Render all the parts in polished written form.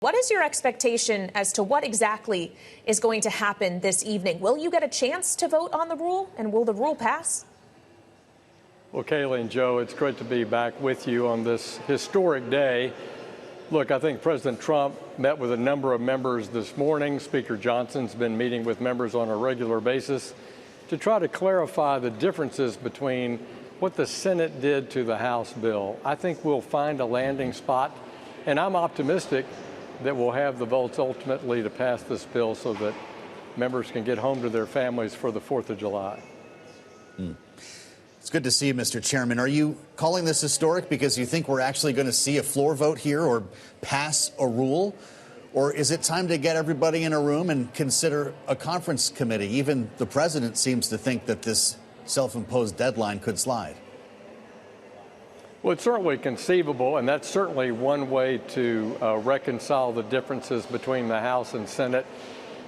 What is your expectation as to what exactly is going to happen this evening? Will you get a chance to vote on the rule, and will the rule pass? Well, Kaylee and Joe, it's great to be back with you on this historic day. Look, I think President Trump met with a number of members this morning. Speaker Johnson's been meeting with members on a regular basis to try to clarify the differences between what the Senate did to the House bill. I think we'll find a landing spot, and I'm optimistic that we'll have the votes ultimately to pass this bill so that members can get home to their families for the 4th of July. It's good to see you, Mr. Chairman. Are you calling this historic because you think we're actually going to see a floor vote here or pass a rule? Or is it time to get everybody in a room and consider a conference committee? Even the president seems to think that this self-imposed deadline could slide. Well, it's certainly conceivable, and that's certainly one way to reconcile the differences between the House and Senate.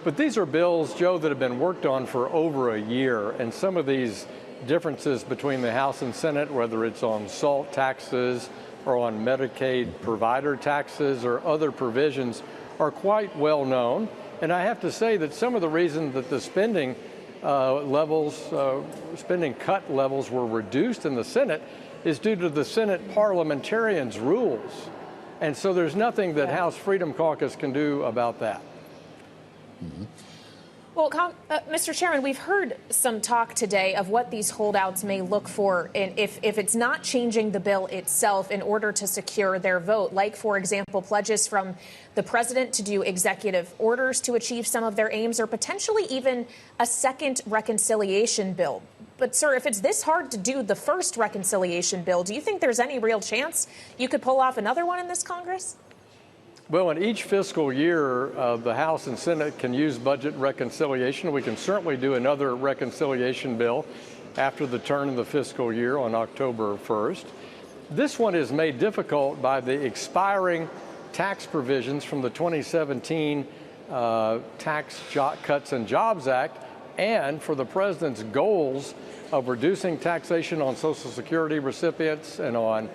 But these are bills, Joe, that have been worked on for over a year, and some of these differences between the House and Senate, whether it's on SALT taxes or on Medicaid provider taxes or other provisions, are quite well known. And I have to say that some of the reason that the spending cut levels were reduced in the Senate is due to the Senate parliamentarians' rules. And so there's nothing that House Freedom Caucus can do about that. Well, Mr. Chairman, we've heard some talk today of what these holdouts may look for if it's not changing the bill itself in order to secure their vote, like, for example, pledges from the president to do executive orders to achieve some of their aims, or potentially even a second reconciliation bill. But, sir, if it's this hard to do the first reconciliation bill, do you think there's any real chance you could pull off another one in this Congress? Well, in each fiscal year, the House and Senate can use budget reconciliation. We can certainly do another reconciliation bill after the turn of the fiscal year on October 1st. This one is made difficult by the expiring tax provisions from the 2017 Tax Cuts and Jobs Act, and for the president's goals of reducing taxation on Social Security recipients and on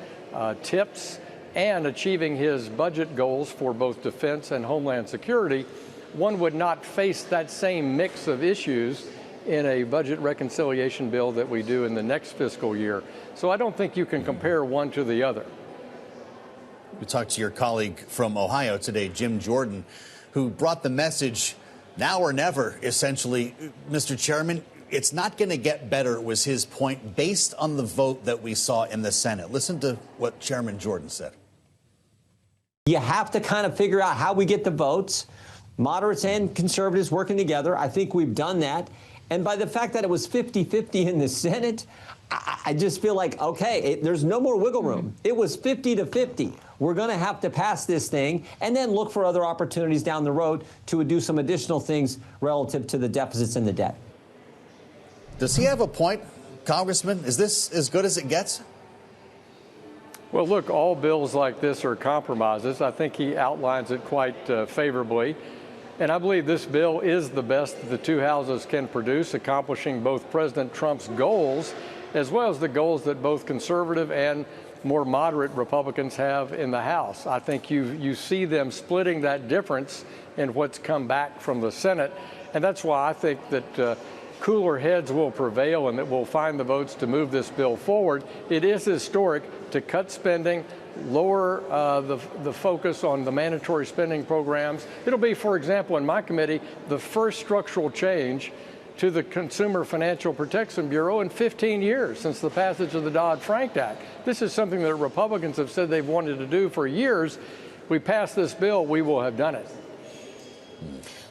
tips, and achieving his budget goals for both defense and homeland security. One would not face that same mix of issues in a budget reconciliation bill that we do in the next fiscal year. So I don't think you can compare one to the other. We talked to your colleague from Ohio today, Jim Jordan, who brought the message, now or never, essentially. Mr. Chairman, it's not going to get better, was his point, based on the vote that we saw in the Senate. Listen to what Chairman Jordan said. You have to kind of figure out how we get the votes, moderates and conservatives working together. I think we've done that. And by the fact that it was 50-50 in the Senate, I just feel like, okay, there's no more wiggle room. It was 50-50. We're going to have to pass this thing and then look for other opportunities down the road to do some additional things relative to the deficits and the debt. Does he have a point, Congressman? Is this as good as it gets? Well, look, all bills like this are compromises. I think he outlines it quite favorably. And I believe this bill is the best that the two houses can produce, accomplishing both President Trump's goals as well as the goals that both conservative and more moderate Republicans have in the House. I think you see them splitting that difference in what's come back from the Senate. And that's why I think that cooler heads will prevail and that we'll find the votes to move this bill forward. It is historic to cut spending, lower the focus on the mandatory spending programs. It'll be, for example, in my committee, the first structural change to the Consumer Financial Protection Bureau in 15 years since the passage of the Dodd-Frank Act. This is something that Republicans have said they've wanted to do for years. We pass this bill, we will have done it.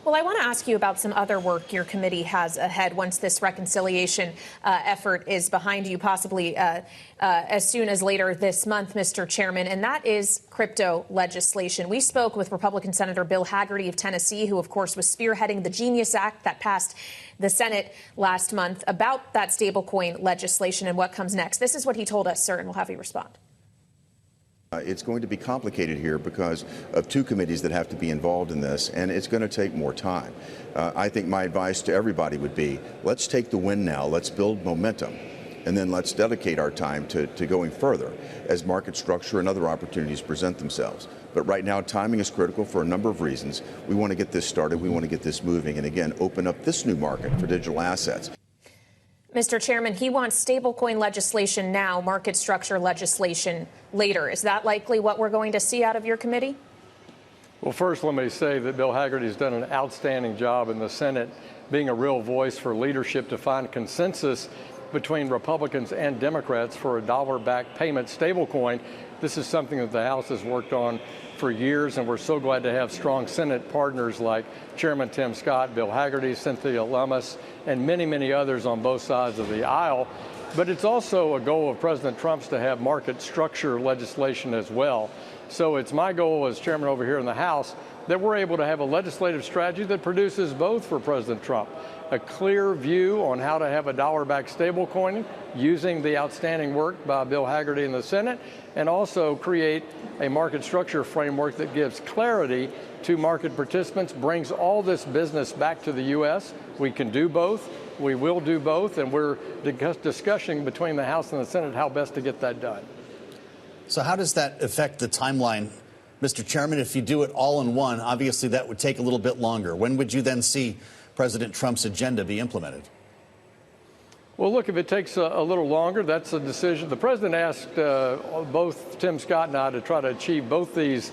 Well, I want to ask you about some other work your committee has ahead once this reconciliation effort is behind you, possibly as soon as later this month, Mr. Chairman, and that is crypto legislation. We spoke with Republican Senator Bill Hagerty of Tennessee, who, of course, was spearheading the Genius Act that passed the Senate last month, about that stablecoin legislation and what comes next. This is what he told us, sir, and we'll have you respond. It's going to be complicated here because of two committees that have to be involved in this, and it's going to take more time. I think my advice to everybody would be, let's take the win now. Let's build momentum. and then let's dedicate our time to going further as market structure and other opportunities present themselves. But right now, timing is critical for a number of reasons. We want to get this started. We want to get this moving and, again, open up this new market for digital assets. Mr. Chairman, he wants stablecoin legislation now, market structure legislation later. Is that likely what we're going to see out of your committee? Well, first, let me say that Bill Hagerty's done an outstanding job in the Senate, being a real voice for leadership to find consensus between Republicans and Democrats for a dollar-backed payment stablecoin. This is something that the House has worked on for years, and we're so glad to have strong Senate partners like Chairman Tim Scott, Bill Hagerty, Cynthia Lummis, and many, many others on both sides of the aisle. But it's also a goal of President Trump's to have market structure legislation as well. So it's my goal as chairman over here in the House that we're able to have a legislative strategy that produces both for President Trump. A clear view on how to have a dollar-backed stablecoin using the outstanding work by Bill Hagerty in the Senate, and also create a market structure framework that gives clarity to market participants, brings all this business back to the U.S. We can do both. We will do both, and we're discussing between the House and the Senate how best to get that done. So how does that affect the timeline, Mr. Chairman? If you do it all in one, obviously that would take a little bit longer. When would you then see President Trump's agenda be implemented? Well, look, if it takes a little longer, that's a decision. The president asked both Tim Scott and I to try to achieve both these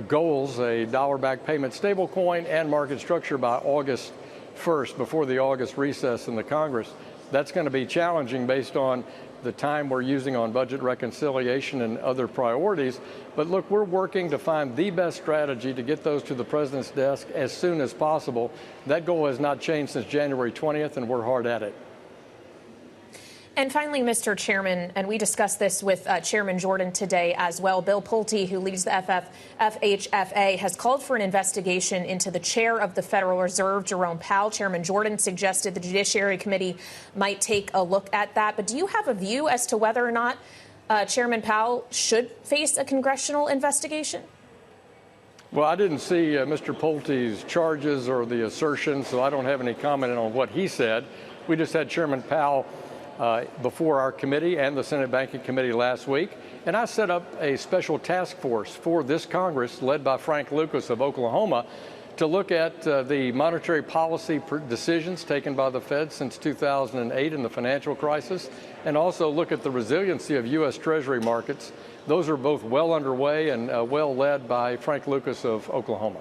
goals, a dollar-backed payment stablecoin and market structure, by August 1st, before the August recess in the Congress. That's going to be challenging based on the time we're using on budget reconciliation and other priorities. But look, we're working to find the best strategy to get those to the president's desk as soon as possible. That goal has not changed since January 20th, and we're hard at it. And finally, Mr. Chairman, and we discussed this with Chairman Jordan today as well, Bill Pulte, who leads the FHFA, has called for an investigation into the chair of the Federal Reserve, Jerome Powell. Chairman Jordan suggested the Judiciary Committee might take a look at that. But do you have a view as to whether or not Chairman Powell should face a congressional investigation? Well, I didn't see Mr. Pulte's charges or the assertions, so I don't have any comment on what he said. We just had Chairman Powell before our committee and the Senate Banking Committee last week, and I set up a special task force for this Congress led by Frank Lucas of Oklahoma to look at the monetary policy decisions taken by the Fed since 2008 in the financial crisis, and also look at the resiliency of U.S. Treasury markets. Those are both well underway and well led by Frank Lucas of Oklahoma.